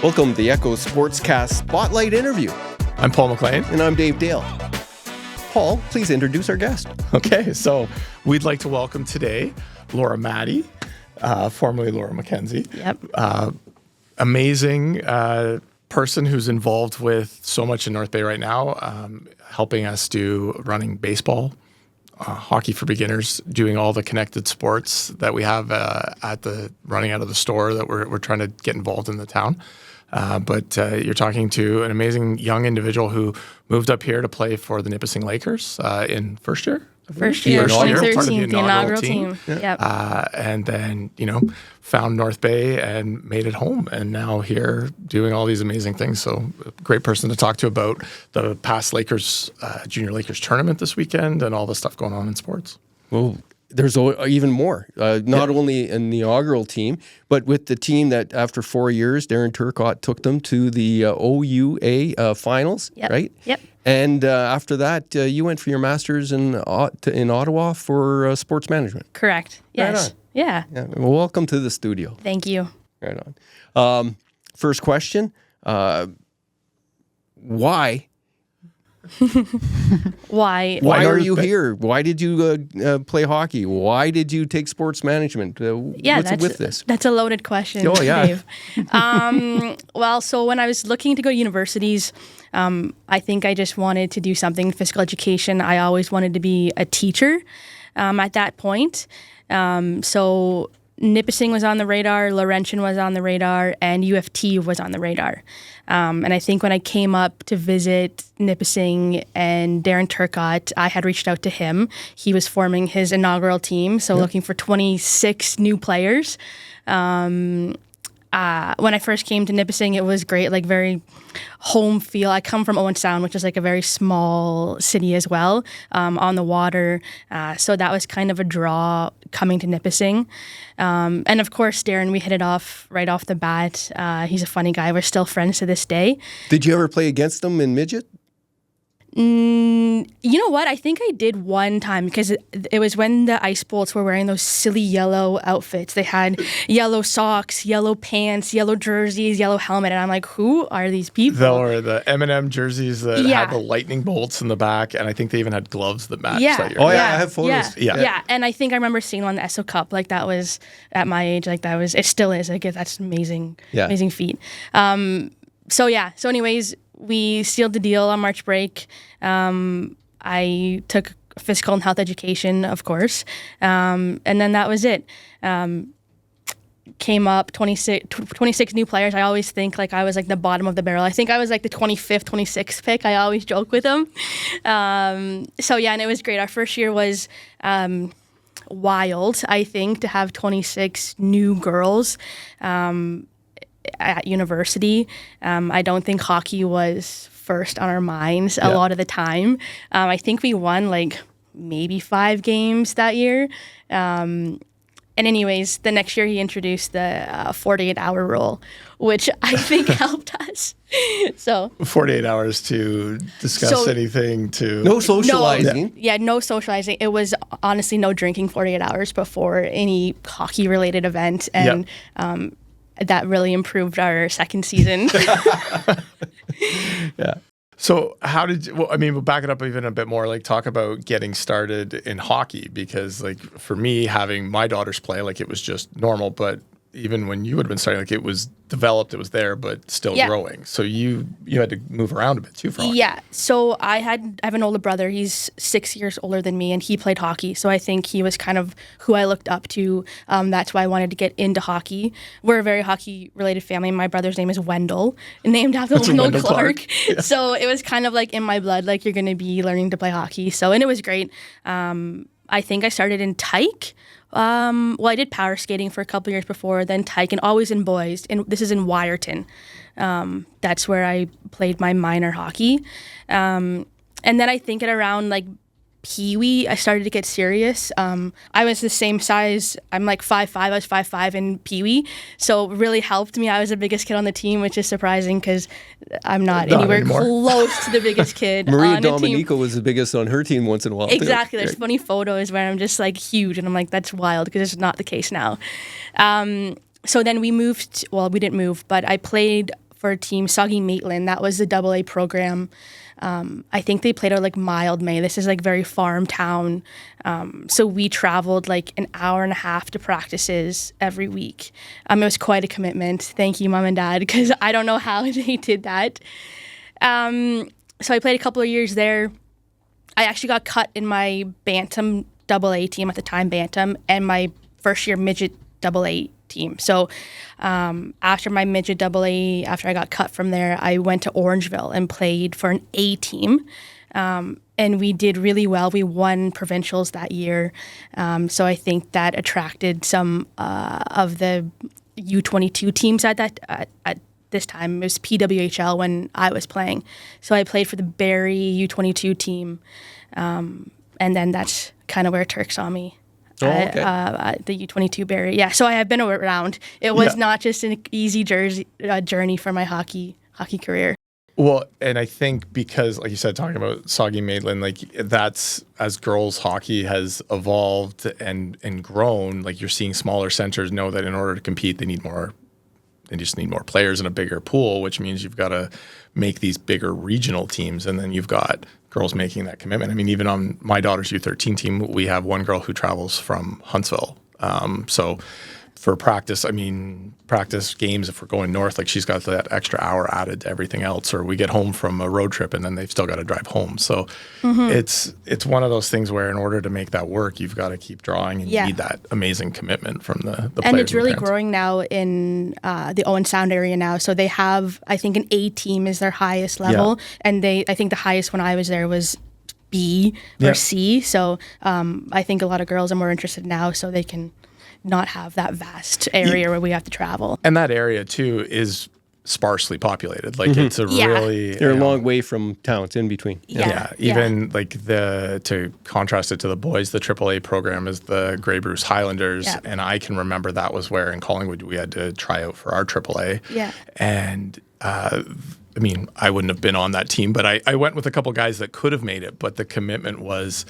Welcome to the Echo Sportscast Spotlight interview. I'm Paul McLean. And I'm Dave Dale. Paul, please introduce our guest. Okay, so we'd like to welcome today Laura Mady, formerly Laura McKenzie. Yep. Amazing person who's involved with so much in North Bay right now, helping us do running baseball, hockey for beginners, doing all the connected sports that we have at the running out of the store that we're trying to get involved in the town. But you're talking to an amazing young individual who moved up here to play for the Nipissing Lakers in first year. First year, 2013, the inaugural team. Yep. And then, found North Bay and made it home. And now here doing all these amazing things. So a great person to talk to about the past Lakers, Junior Lakers tournament this weekend and all the stuff going on in sports. Well, there's even more. Not only an inaugural team, but with the team that after 4 years, Darren Turcotte took them to the OUA finals, right? Yep. And after that, you went for your master's in Ottawa for sports management. Correct. Yes. Right on. Yeah. Well, welcome to the studio. Thank you. Right on. First question, why? Why? Why are you here? Why did you play hockey? Why did you take sports management? What's with this? That's a loaded question, Oh, yeah. Dave. Well, so when I was looking to go to universities, I think I just wanted to do something in physical education. I always wanted to be a teacher at that point. So Nipissing was on the radar, Laurentian was on the radar, and UFT was on the radar. And I think when I came up to visit Nipissing and Darren Turcotte, I had reached out to him. He was forming his inaugural team, so looking for 26 new players. When I first came to Nipissing, it was great, like very home feel. I come from Owen Sound, which is like a very small city as well, on the water. So that was kind of a draw coming to Nipissing. And of course, Darren, we hit it off right off the bat. He's a funny guy. We're still friends to this day. Did you ever play against them in midget? You know what? I think I did one time because it was when the Ice Bolts were wearing those silly yellow outfits. They had yellow socks, yellow pants, yellow jerseys, yellow helmet. And I'm like, who are these people? There were the M&M jerseys that had the lightning bolts in the back. And I think they even had gloves that matched that year. Oh, yeah. I have photos. Yeah. And I think I remember seeing one on the ESO Cup. Like that was at my age. Like that was, it still is. Like that's amazing, amazing feat. So anyways, we sealed the deal on March break. I took physical and health education, of course. And then that was it. Came up 26 new players. I always think like I was like the bottom of the barrel. I think I was like the 25th, 26th pick. I always joke with them. And it was great. Our first year was wild, I think, to have 26 new girls at university. I don't think hockey was first on our minds a lot of the time. I think we won like maybe 5 games that year. And anyways, the next year he introduced the 48-hour rule, which I think helped us. So 48 hours to discuss anything to... No socializing. No socializing. It was honestly no drinking 48 hours before any hockey-related event. And that really improved our second season. Yeah. So how did we'll back it up even a bit more, like talk about getting started in hockey, because like for me, having my daughters play, like it was just normal, but even when you would have been starting, like it was developed, it was there, but still growing. So you had to move around a bit too for hockey. Yeah. So I have an older brother. He's 6 years older than me, and he played hockey. So I think he was kind of who I looked up to. That's why I wanted to get into hockey. We're a very hockey-related family. My brother's name is Wendell, named after Wendell Clark. Yeah. So it was kind of like in my blood, like you're going to be learning to play hockey. So, and it was great. I think I started in Tyke. I did power skating for a couple years before, then Tyke, and always in boys. And this is in Wyerton. That's where I played my minor hockey. And then I think at around like Pee-wee, I started to get serious. I was the same size. I'm like 5'5". I was 5'5" in Pee-wee. So it really helped me. I was the biggest kid on the team, which is surprising because I'm not anywhere close to the biggest kid Maria on the Domenico team. Was the biggest on her team once in a while. Exactly. There's funny photos where I'm just like huge, and I'm like, that's wild because it's not the case now. So then we moved, we didn't move, but I played for a team, Soggy Maitland. That was the AA program. I think they played out like Mildmay. This is like very farm town. So we traveled like an hour and a half to practices every week. It was quite a commitment. Thank you, Mom and Dad, because I don't know how they did that. So I played a couple of years there. I actually got cut in my Bantam AA team at the time, Bantam, and my first year midget AA team. So after my midget AA, after I got cut from there, I went to Orangeville and played for an A team. And we did really well. We won provincials that year. So I think that attracted some of the U22 teams at this time. It was PWHL when I was playing. So I played for the Barrie U22 team. And then that's kind of where Turk saw me. The U22 Barrie. Yeah, so I have been around. It was not just an easy journey for my hockey career. Well, and I think because, like you said, talking about Soggy Maitland, like that's as girls hockey has evolved and grown, like you're seeing smaller centers know that in order to compete, they just need more players in a bigger pool, which means you've got to make these bigger regional teams, and then you've got girls making that commitment. I mean, even on my daughter's U13 team, we have one girl who travels from Huntsville. So for practice games, if we're going north, like she's got that extra hour added to everything else, or we get home from a road trip and then they've still got to drive home. So it's one of those things where in order to make that work, you've got to keep drawing and you need that amazing commitment from the players. And it's really growing now in the Owen Sound area now. So they have, I think, an A team is their highest level. And I think the highest when I was there was B or C. So I think a lot of girls are more interested now so they can not have that vast area where we have to travel. And that area too is sparsely populated. Like it's a really they're a long way from towns in between. Even like to contrast it to the boys, the AAA program is the Grey Bruce Highlanders, and I can remember that was where in Collingwood we had to try out for our AAA. And I mean, I wouldn't have been on that team, but I went with a couple guys that could have made it, but the commitment was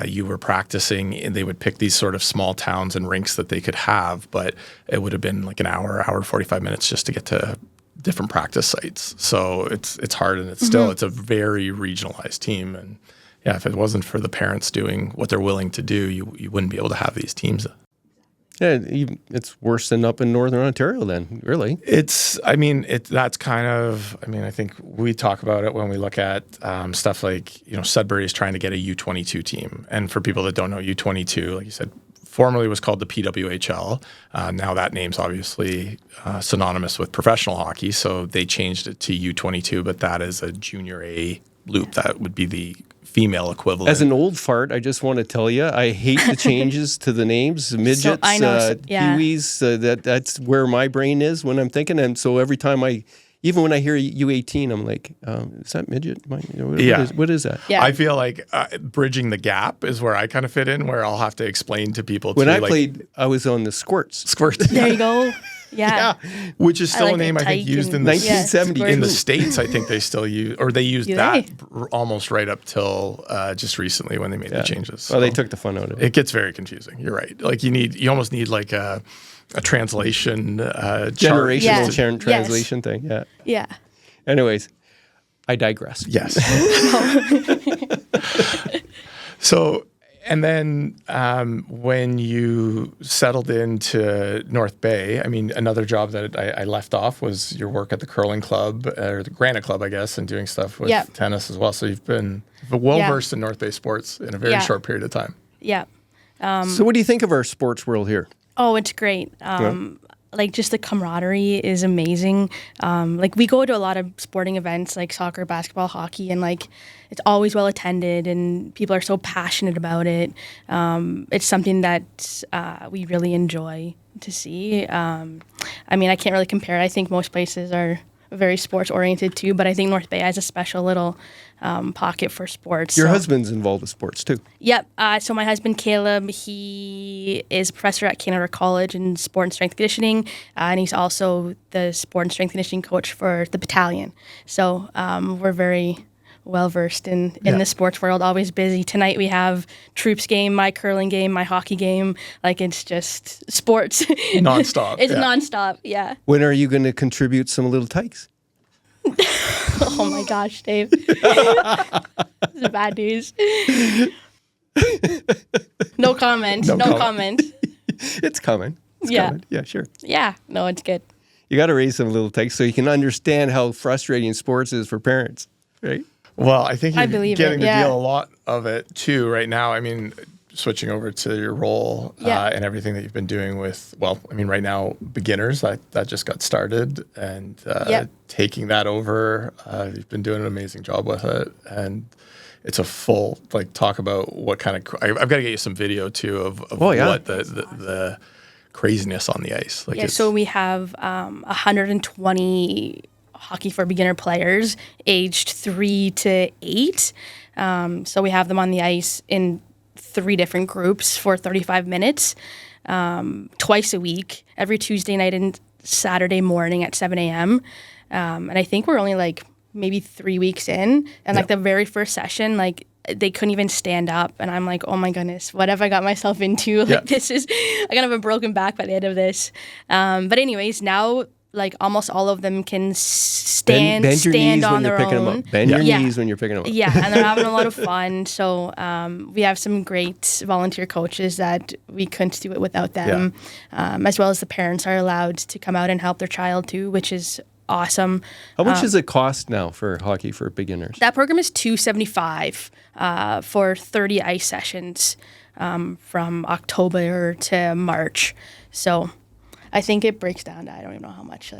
you were practicing and they would pick these sort of small towns and rinks that they could have, but it would have been like an hour 45 minutes just to get to different practice sites. So it's hard, and it's a very regionalized team. And if it wasn't for the parents doing what they're willing to do, you wouldn't be able to have these teams. Yeah, it's worse than up in Northern Ontario then, really. That's kind of, I think we talk about it when we look at stuff like, Sudbury is trying to get a U22 team. And for people that don't know, U22, like you said, formerly was called the PWHL. Now that name's obviously synonymous with professional hockey, so they changed it to U22, but that is a junior A loop. That would be the female equivalent. As an old fart, I just want to tell you, I hate the changes to the names, midgets, Hueys. That's where my brain is when I'm thinking. And so every time even when I hear U18, I'm like, is that midget? What is that? Yeah. I feel like bridging the gap is where I kind of fit in, where I'll have to explain to people. When I played, I was on the Squirts. There you go. Yeah. Which is still a name I think used in the 1970 in the States. I think they still use, or they used that almost right up till just recently when they made the changes. So they took the fun out of it. It gets very confusing. You're right. Like you almost need like a translation generational translation thing. Yeah. Anyways, I digress. Yes. So. And then when you settled into North Bay, another job that I left off was your work at the curling club, or the Granite Club, I guess, and doing stuff with tennis as well. So you've been well-versed in North Bay sports in a very short period of time. Yeah. So what do you think of our sports world here? Oh, it's great. Like just the camaraderie is amazing. Like we go to a lot of sporting events like soccer, basketball, hockey, and like it's always well attended and people are so passionate about it. It's something that we really enjoy to see. I can't really compare. I think most places are very sports oriented too, but I think North Bay has a special little pocket for sports. Your husband's involved with sports too. Yep. So my husband Caleb, he is a professor at Canada College in sport and strength conditioning, and he's also the sport and strength conditioning coach for the battalion. So we're very well versed in the sports world. Always busy. Tonight we have troops game, my curling game, my hockey game. Like it's just sports nonstop. It's nonstop. Yeah. When are you going to contribute some little tykes? Oh my gosh, Dave. This is bad news. No comment. No comment. It's coming. It's coming. Yeah, sure. Yeah. No, it's good. You got to raise some little text so you can understand how frustrating sports is for parents, right? Well, I think you're getting to deal a lot of it too right now. I mean, switching over to your role and everything that you've been doing with, right now, beginners, that just got started, and taking that over, you've been doing an amazing job with it. And it's a full, talk about what kind of, I've got to get you some video too of what the craziness on the ice. So we have 120 hockey for beginner players aged 3 to 8. So we have them on the ice in 3 different groups for 35 minutes, twice a week, every Tuesday night and Saturday morning at 7 a.m. And I think we're only maybe 3 weeks in. And the very first session, they couldn't even stand up. And I'm like, oh my goodness, what have I got myself into? This is, I gotta have a broken back by the end of this. But anyways, now almost all of them can stand on their own. Bend your knees when you're picking them up. Yeah, and they're having a lot of fun. So we have some great volunteer coaches that we couldn't do it without them, as well as the parents are allowed to come out and help their child too, which is awesome. How much does it cost now for hockey for beginners? That program is $275 for 30 ice sessions from October to March. So I think it breaks down to, I don't even know how much,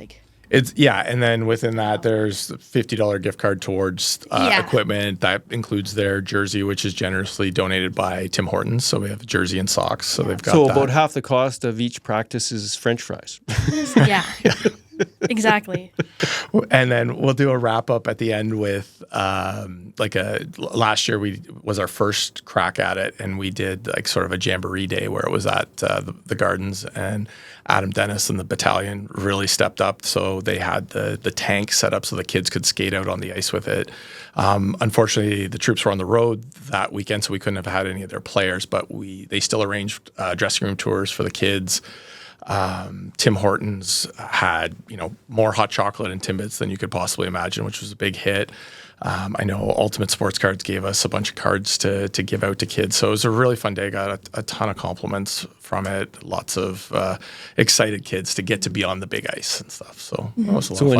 It's and then within that, there's a $50 gift card towards equipment. That includes their jersey, which is generously donated by Tim Hortons. So we have a jersey and socks. So they've got about half the cost of each practice is French fries. Yeah. Exactly. And then we'll do a wrap up at the end with last year was our first crack at it, and we did sort of a jamboree day where it was at the gardens, and Adam Dennis and the battalion really stepped up. So they had the tank set up so the kids could skate out on the ice with it. Unfortunately, the troops were on the road that weekend, so we couldn't have had any of their players, but they still arranged dressing room tours for the kids. Tim Hortons had, more hot chocolate and Timbits than you could possibly imagine, which was a big hit. I know Ultimate Sports Cards gave us a bunch of cards to give out to kids. So it was a really fun day. Got a ton of compliments from it. Lots of excited kids to get to be on the big ice and stuff. So it was a lot of fun.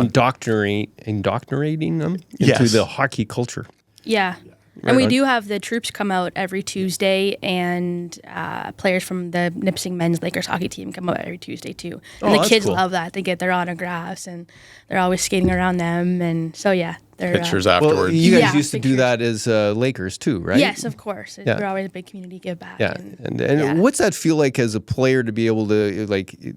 Indoctrinating them into the hockey culture. Yeah. And we do have the troops come out every Tuesday, and players from the Nipissing men's Lakers hockey team come out every Tuesday too. And the kids love that. They get their autographs, and they're always skating around them. And so, they're pictures afterwards. Well, you guys used to do that as Lakers too, right? Yes, of course. We're always a big community give back. Yeah, and what's that feel like as a player to be able to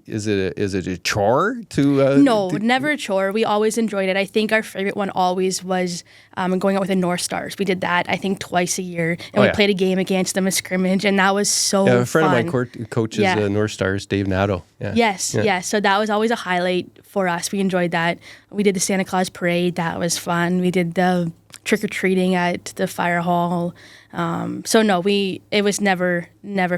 Is it a chore to? No, never a chore. We always enjoyed it. I think our favorite one always was going out with the North Stars. We did that I think twice a year, and we played a game against them, a scrimmage, and that was so fun. A friend of mine coaches North Stars, Dave Nadeau. Yeah. Yes. So that was always a highlight for us. We enjoyed that. We did the Santa Claus parade. That was fun. We did the trick-or-treating at the fire hall. It was never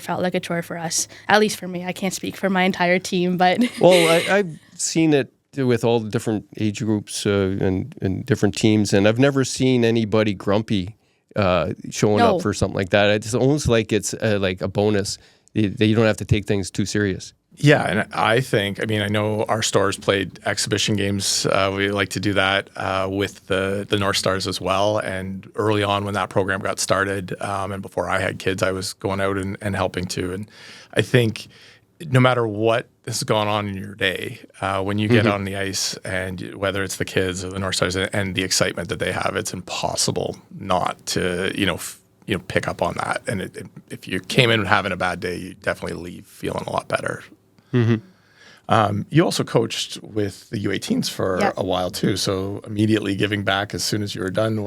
felt like a chore for us, at least for me. I can't speak for my entire team, but well, I've seen it with all the different age groups and different teams, and I've never seen anybody grumpy showing up for something like that. It's almost like it's like a bonus. You don't have to take things too serious. Yeah, and I think, I know our stores played exhibition games. We like to do that with the North Stars as well. And early on when that program got started, and before I had kids, I was going out and helping too. And I think no matter what has gone on in your day, when you get on the ice, and whether it's the kids or the North Stars and the excitement that they have, it's impossible not to, pick up on that. And if you came in having a bad day, you definitely leave feeling a lot better. Mm-hmm. You also coached with the U18s for a while too, so immediately giving back as soon as you were done.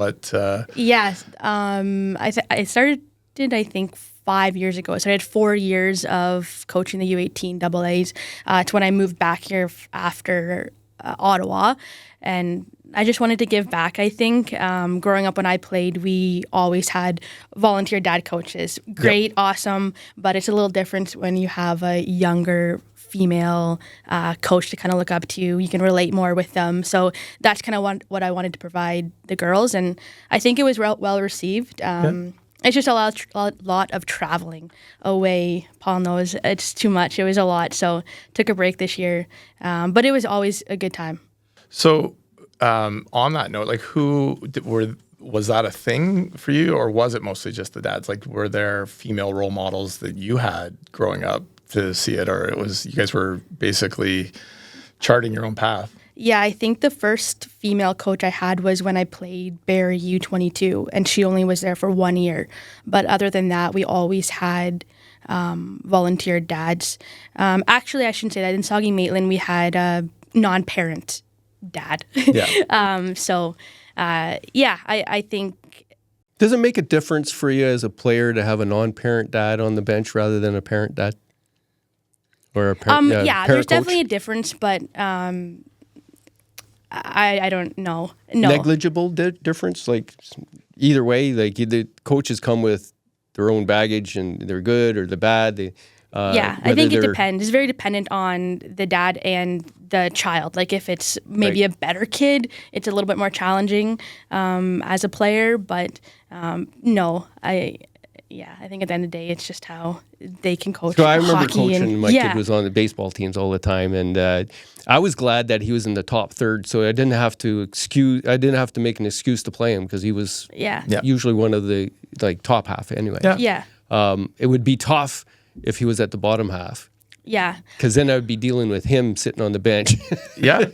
Yes, I started, I think, 5 years ago. So I had 4 years of coaching the U18 AA's. It's when I moved back here after Ottawa, and I just wanted to give back. I think growing up when I played, we always had volunteer dad coaches. Great, awesome, but it's a little different when you have a younger female coach to kind of look up to. You can relate more with them. So that's kind of what I wanted to provide the girls, and I think it was well received. It's just a lot of traveling away. Paul knows it's too much. It was a lot, so took a break this year. But it was always a good time. So on that note, like was that a thing for you, or was it mostly just the dads? Like, were there female role models that you had growing up to see it, or it was you guys were basically charting your own path? Yeah, I think the first female coach I had was when I played Barrie U22, and she only was there for 1 year. But other than that, we always had volunteer dads. Actually, I shouldn't say that. In Soggy Maitland, we had a non-parent dad. Yeah. I think. Does it make a difference for you as a player to have a non-parent dad on the bench rather than a parent dad? Or a parent, yeah, there's definitely a difference, but I don't know. No. Negligible difference? Like, either way, like the coaches come with their own baggage and they're good or they're bad. I think it depends. It's very dependent on the dad and the child. Like, if it's maybe a better kid, it's a little bit more challenging as a player. But no, I think at the end of the day, it's just how they can coach. So I remember hockey coaching. My kid was on the baseball teams all the time, and I was glad that he was in the top third, so I didn't have to make an excuse to play him because he was usually one of the top half anyway. It would be tough if he was at the bottom half. Yeah. Because then I would be dealing with him sitting on the bench. That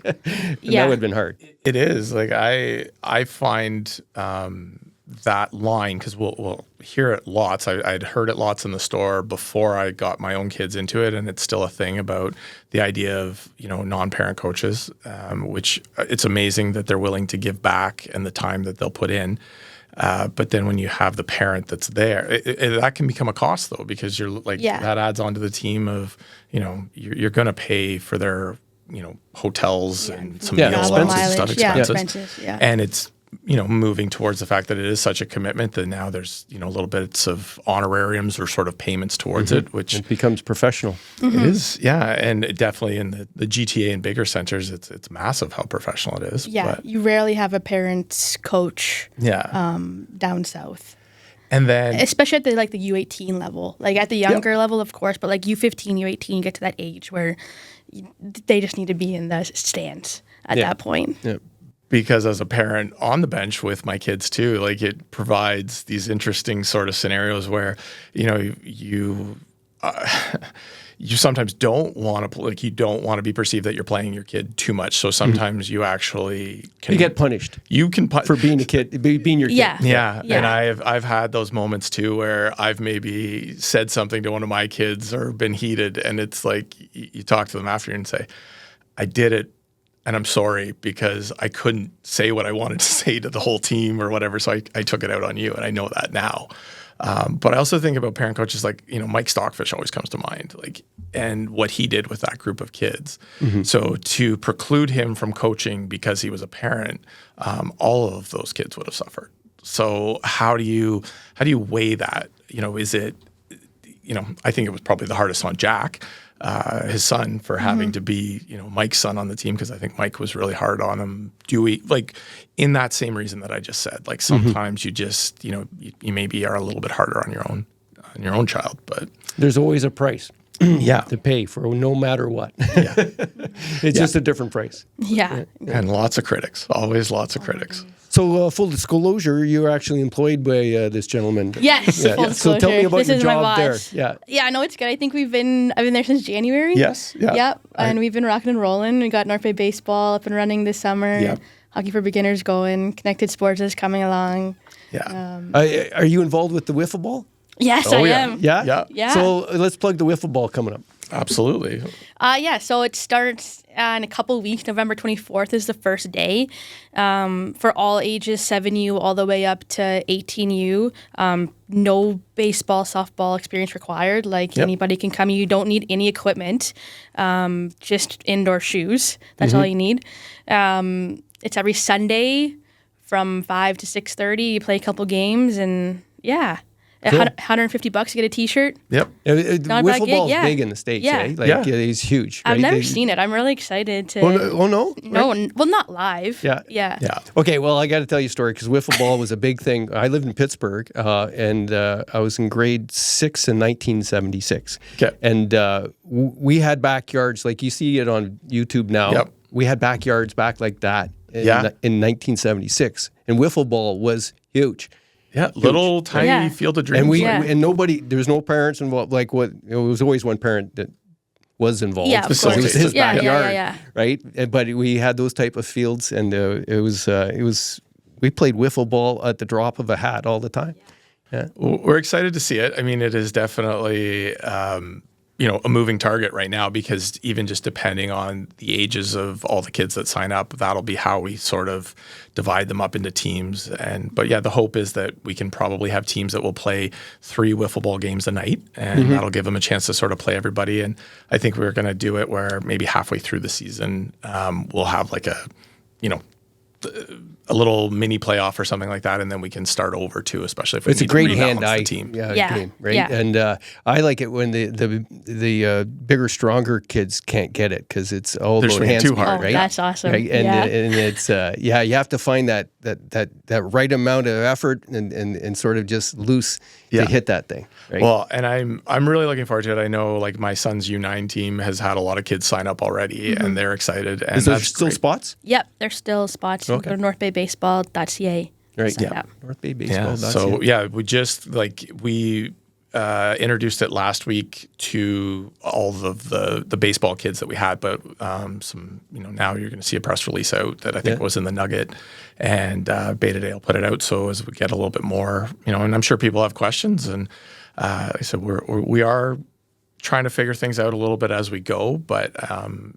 would have been hard. It is. Like, I find that line, because we'll hear it lots. I'd heard it lots in the store before I got my own kids into it, and it's still a thing about the idea of, non-parent coaches, which it's amazing that they're willing to give back and the time that they'll put in. But then when you have the parent that's there, that can become a cost, though, because you're that adds onto the team of, you're going to pay for their, hotels and some meals and stuff, expenses. And it's, moving towards the fact that it is such a commitment that now there's, little bits of honorariums or sort of payments towards it, which it becomes professional. It is, and definitely in the GTA and bigger centers, it's massive how professional it is. Yeah, you rarely have a parents coach down south. And then, especially at the U18 level, like at the younger level, of course, but like U15, U18, you get to that age where they just need to be in the stands at that point. Yeah. Because as a parent on the bench with my kids too, like, it provides these interesting sort of scenarios where, you sometimes don't want to you don't want to be perceived that you're playing your kid too much. So sometimes you actually you get punished. You can for being a kid, being your kid. Yeah. And I've had those moments too where I've maybe said something to one of my kids or been heated, and it's like you talk to them after and say, I did it, and I'm sorry because I couldn't say what I wanted to say to the whole team or whatever, so I took it out on you, and I know that now. But I also think about parent coaches like, Mike Stockfish always comes to mind, and what he did with that group of kids. Mm-hmm. So to preclude him from coaching because he was a parent, all of those kids would have suffered. So how do you weigh that? Is it, I think it was probably the hardest on Jack, his son, for having to be, Mike's son on the team, because I think Mike was really hard on him. In that same reason that I just said, sometimes you just, you maybe are a little bit harder on your own child, but there's always a price. To pay for no matter what. It's just a different price. And lots of critics, always lots of critics. So full disclosure, you're actually employed by this gentleman. Yes, full disclosure. So tell me about your job there. No, it's good. I think I've been there since January. Yes. Yeah. Yep. And we've been rocking and rolling. We got North Bay baseball up and running this summer. Yep. Hockey for beginners going. Connected Sports is coming along. Yeah. Are you involved with the wiffle ball? Yes, I am. Yeah. So let's plug the wiffle ball coming up. Absolutely. So it starts in a couple of weeks. November 24th is the first day. For all ages, 7U all the way up to 18U. No baseball, softball experience required. Anybody can come. You don't need any equipment. Just indoor shoes. That's all you need. It's every Sunday from 5 to 6:30. You play a couple games, and Cool. $150 to get a T-shirt. Yep. Wiffle ball's big in the States, eh? Like, it's huge. Right? I've never seen it. I'm really excited to. Oh, no? No, well, not live. Yeah. Okay, well, I got to tell you a story because wiffle ball was a big thing. I lived in Pittsburgh, and I was in grade 6 in 1976. Okay. And we had backyards, like you see it on YouTube now. Yep. We had backyards back like that in 1976. And wiffle ball was huge. Yeah, little tiny field of dreams. And nobody, there was no parents involved. Like it was always one parent that was involved. Yeah, of course. It was his backyard, yeah. right? But we had those type of fields, and it was we played wiffle ball at the drop of a hat all the time. Yeah, we're excited to see it. I mean, it is definitely a moving target right now because even just depending on the ages of all the kids that sign up, that'll be how we sort of divide them up into teams. But the hope is that we can probably have teams that will play 3 wiffle ball games a night, and that'll give them a chance to sort of play everybody. And I think we're going to do it where maybe halfway through the season, we'll have like a little mini playoff or something like that, and then we can start over too, especially if we it's a great hand-eye team. Game, right? Yeah. And I like it when the bigger, stronger kids can't get it because it's all those hands too hard, right? That's awesome. Right? And it's you have to find that right amount of effort and sort of just loose to hit that thing. Right? Well, and I'm really looking forward to it. I know like my son's U9 team has had a lot of kids sign up already, and they're excited. And is there still spots? Yep, there's still spots. Okay. Go to northbaybaseball.ca. Right. Yeah. Northbaybaseball.ca. So we just we introduced it last week to all of the baseball kids that we had, but now you're going to see a press release out that I think was in the Nugget, and Beta Day will put it out. So as we get a little bit more, and I'm sure people have questions, and like I said, we are trying to figure things out a little bit as we go, but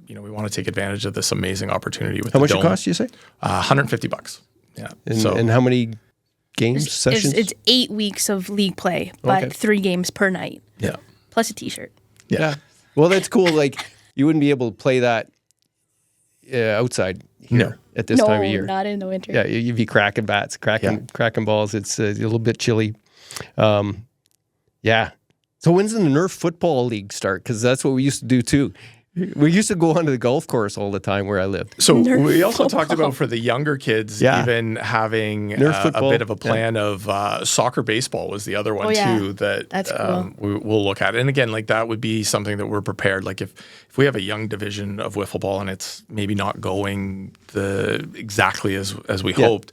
we want to take advantage of this amazing opportunity with how much it costs, you say? $150. Yeah. And how many games, sessions? It's 8 weeks of league play, but 3 games per night. Yeah. Plus a T-shirt. Yeah. Well, that's cool. Like you wouldn't be able to play that outside here at this time of year. No, not in the winter. Yeah, you'd be cracking bats, cracking balls. It's a little bit chilly. Yeah. So when's the Nerf football league start? Because that's what we used to do too. We used to go onto the golf course all the time where I lived. So we also talked about for the younger kids, even having a bit of a plan of soccer baseball was the other one too that's cool. We'll look at. And again, like that would be something that we're prepared. Like if we have a young division of wiffle ball and it's maybe not going exactly as we hoped,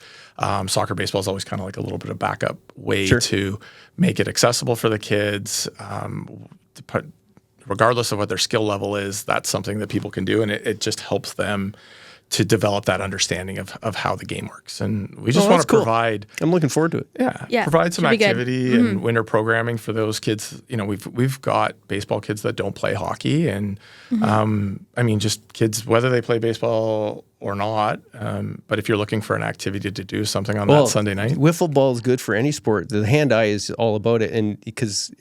soccer baseball is always kind of like a little bit of backup way to make it accessible for the kids. Regardless of what their skill level is, that's something that people can do, and it just helps them to develop that understanding of how the game works. And we just want to provide. I'm looking forward to it. Yeah, provide some activity and winter programming for those kids. We've got baseball kids that don't play hockey, and just kids whether they play baseball or not. But if you're looking for an activity to do something on that Sunday night, wiffle ball is good for any sport. The hand-eye is all about it, and because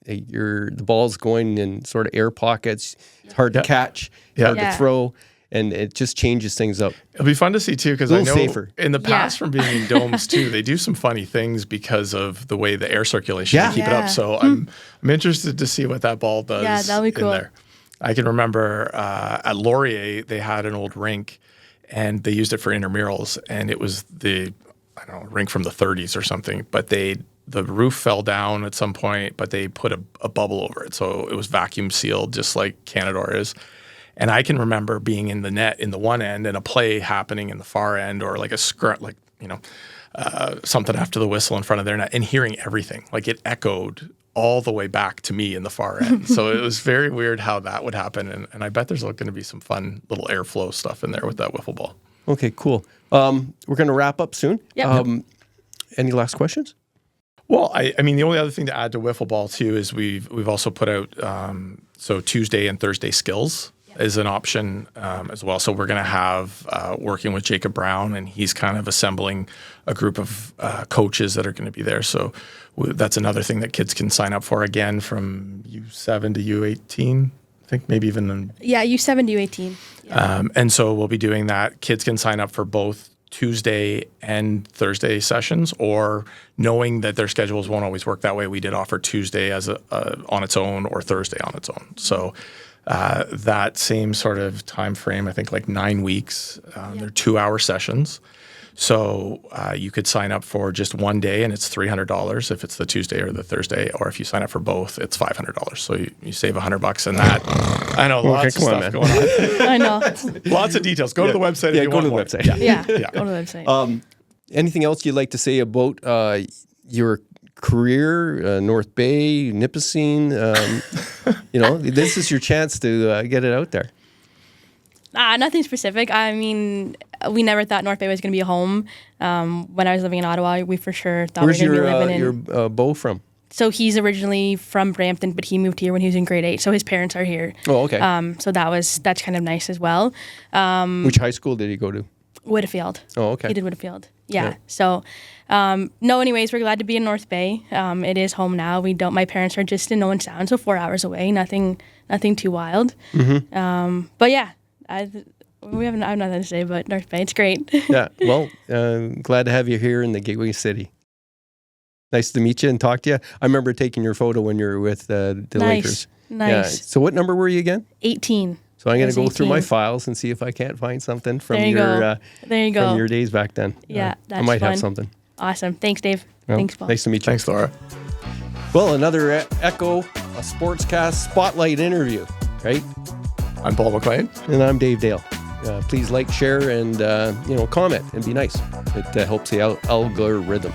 the ball's going in sort of air pockets. It's hard to catch, hard to throw, and it just changes things up. It'll be fun to see too, because I know safer. In the past from being in domes too, they do some funny things because of the way the air circulation to keep it up. So I'm interested to see what that ball does. Yeah, that'll be cool. In there. I can remember at Laurier they had an old rink, and they used it for intramurals, and it was rink from the 30s or something, but the roof fell down at some point, but they put a bubble over it. So it was vacuum sealed, just like Canador is. And I can remember being in the net in the one end and a play happening in the far end, or like a scrut, something after the whistle in front of their net, and hearing everything. Like it echoed all the way back to me in the far end. So it was very weird how that would happen. And I bet there's going to be some fun little airflow stuff in there with that wiffle ball. Okay, cool. We're going to wrap up soon. Yep. Any last questions? Well, the only other thing to add to wiffle ball too is we've also put out so Tuesday and Thursday skills is an option as well. So we're going to have working with Jacob Brown, and he's kind of assembling a group of coaches that are going to be there. So that's another thing that kids can sign up for, again, from U7 to U18. I think maybe even U7 to U18. And so we'll be doing that. Kids can sign up for both Tuesday and Thursday sessions, or knowing that their schedules won't always work that way, we did offer Tuesday as on its own or Thursday on its own. So that same sort of time frame, I think like 9 weeks, they're 2-hour sessions. So you could sign up for just one day and it's $300 if it's the Tuesday or the Thursday, or if you sign up for both, it's $500. So you save $100 in that. I know, lots of stuff going on. I know. Lots of details. Go to the website if you want more. Go to the website. Yeah, go to the website. Anything else you'd like to say about your career, North Bay, Nipissing? This is your chance to get it out there. Nothing specific. I mean, we never thought North Bay was going to be a home. When I was living in Ottawa, we for sure thought we were going to be living in... Where's your beau from? So he's originally from Brampton, but he moved here when he was in grade 8. So his parents are here. Oh, okay. So that's kind of nice as well. Which high school did he go to? Whitfield. Oh, okay. He did Whitfield. Yeah. So, anyways, we're glad to be in North Bay. It is home now. My parents are just in Owen Sound, so 4 hours away. Nothing too wild. Mm-hmm. But yeah. I have nothing to say about North Bay. It's great. Yeah. Well, glad to have you here in the Gateway City. Nice to meet you and talk to you. I remember taking your photo when you were with the Lakers. Nice. Yeah. So what number were you again? 18. So I'm going to go through my files and see if I can't find something from from your days back then. Yeah, that's I might fun. have something. Awesome. Thanks, Dave. Well, thanks, Paul. Nice to meet you. Thanks, Laura. Well, another Echo, a Sportscast Spotlight interview, right? I'm Paul McLean. And I'm Dave Dale. Please like, share, and comment, and be nice. It helps the algorithm.